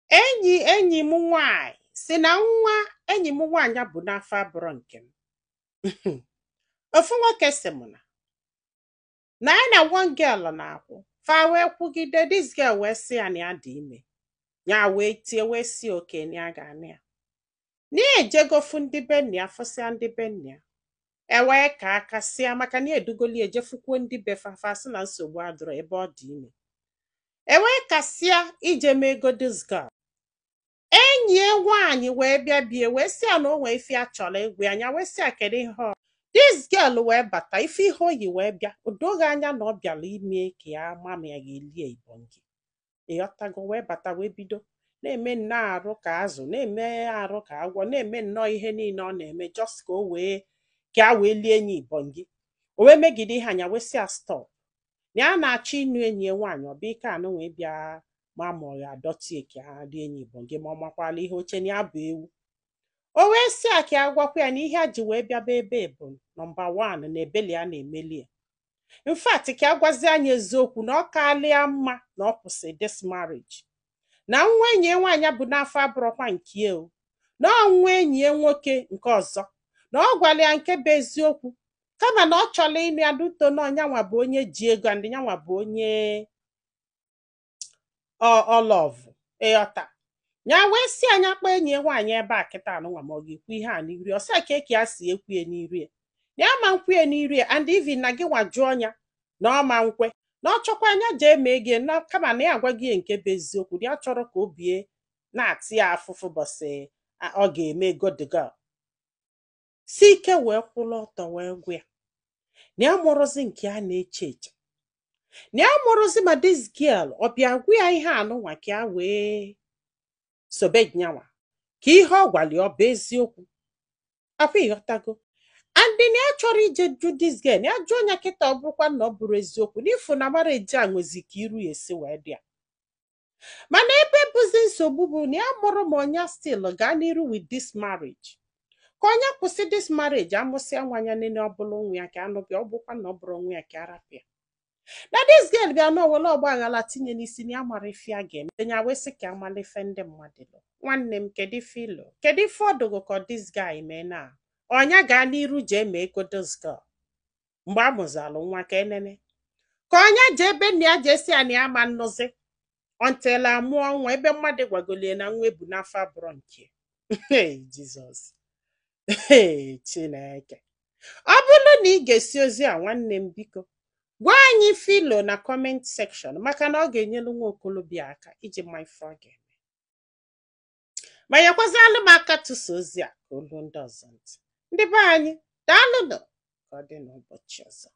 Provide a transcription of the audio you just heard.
enyi m nwanyị si na nwa enyi m nwaanyị bụ n'afọ abụrụ nke m. Ofu nwoke si m na ya na one girl na-akwụ fa wee kwugide this girl wee sị ya na ya dị ime, ya wee tie wee si oke na ya ga-anụ ya na-ejegofu ndị be nna ya fụsịa ndị be nna ya ewee ka aka sịa maka na edugoli ejefukwuo ndị be fafa sị na nsogbu adịrọ ebe ọ dị ime, ewee kasịa ije mee ego this girl. Enyi ya nwaanyị wee bịa bie wee sị ya na o nwee ife a chọrọ egwu anya wee sị ya kedu ihe ọ this girl wee bata ife ihe oyi wee bịa odoghị anya na ọ bịara ime ka ya ma ma ya ga-elie ibongi ịghọtago, wee bata wee bido na-eme nnọọ arụ ka azụ, na-eme arụ ka agwọ, na-eme nnọọ ihe niile ọ na-eme just ka o wee ka a wee lie enyi ibongi. O wee megide ihe anya wee sị ya stop na ya na-achọ ịnụ enyi ya nwaanyị ọ bụ ike anụ wee bịa ma ọ ya adọtie ka ha dị enyi ibongi ma ọ makwala ihe oche na ya bụ ewu. O wee sị a ka ya gwakwa ya na ihe a ji wee bịaba ebe bụ nọmba 1 na ebeli a na-emeli ya. In fact ka ya gwazi anyị eziokwu na ọ kalịa mma na ọ kwụsị this marriage, na nwa enyi ya nwaanyị bụ n'afọ abụrụkwa nke o, na nwa enyi ya nwoke nke ọzọ, na ọ gwara ya nke bụ eziokwu kama na ọ chọrọ ịnụ ya duto na ọnyanwa bụ onye ji ego and nyanwa bụ onye ọlọvụ ịghọta. Ya wee si anya kpọọ enyi ya nwaanyị ebe a kịta anụnwa ma ọ ga-ekwu ihe a n'iri ọsọ ka eke ya si ekwu ya n'iri ya na ya ma nkwu ya n'iri ya and even na gị nwa jụọ ọnya na ọ ma nkwe na ọ chọkwa anya jee mee gị na kama na ya agwa gị nke bụ eziokwu na ya chọrọ ka obie na-atị ya afụfụ bọsị ọ ga-eme good girl. Si ike wee kwụrụ ọtọ wee gwa ya na ya mụrụzi nke a na-eche eche na ya mụrụzi ma this girl ọ bịa gwa ya ihe anụnwa ka ya wee sobe nyanwa ka ihe ọ gwara ọ bụ eziokwu akwa ịghọtago. And na ya chọrọ ije jụ this girl ya jụọ ọnya kịta ọ bụrụkwa na ọ bụrụ eziokwu n'ifu na mara eji a nwezi ka iru ya esi wee dị ya. Mana ebe bụzi nsogbu bụ na ya mụrụ ma ọnya still gaa n'iru with this marriage, ka ọnya kwụsị this marriage amụsịa nwanya nene ọ bụrụ nwa ya ka anụ bịa ọ bụkwa na ọ bụrụ nwa ya ka arapịa. Na this girl bịa n'owele ọgba aghara tinye n'isi na ya mara ife a ga-eme ya wee sị ka amala ife ndị mmadụ lụ. Nwanne m kedu ife ịlụ, kedu ife ọdụgụ ka this guy mee na ọnya gaa n'iru jee mee ego this girl mgbe a mụzalụ nwa ka enene ka ọnya jee ebe nna ya jee si ya na ya ma nnụzi ọntela mụọ nwa ebe mmadụ gwagolie na nwa ebu n'afọ abụrụ nke Jizọs Chineke. Ọ bụrụ na ị ga-esi ozi a nwanne m biko gwa anyị filo na comment section maka na ọ ga-enyelu nwa okolobịa aka iji ma ife ọ ga-eme ma nyekwazịalụ m aka tụso ozi a ka olu ndị ọzọ ntị. Ndị be anyị daalụnụ ka ọ dị n'ụbọchị ọzọ.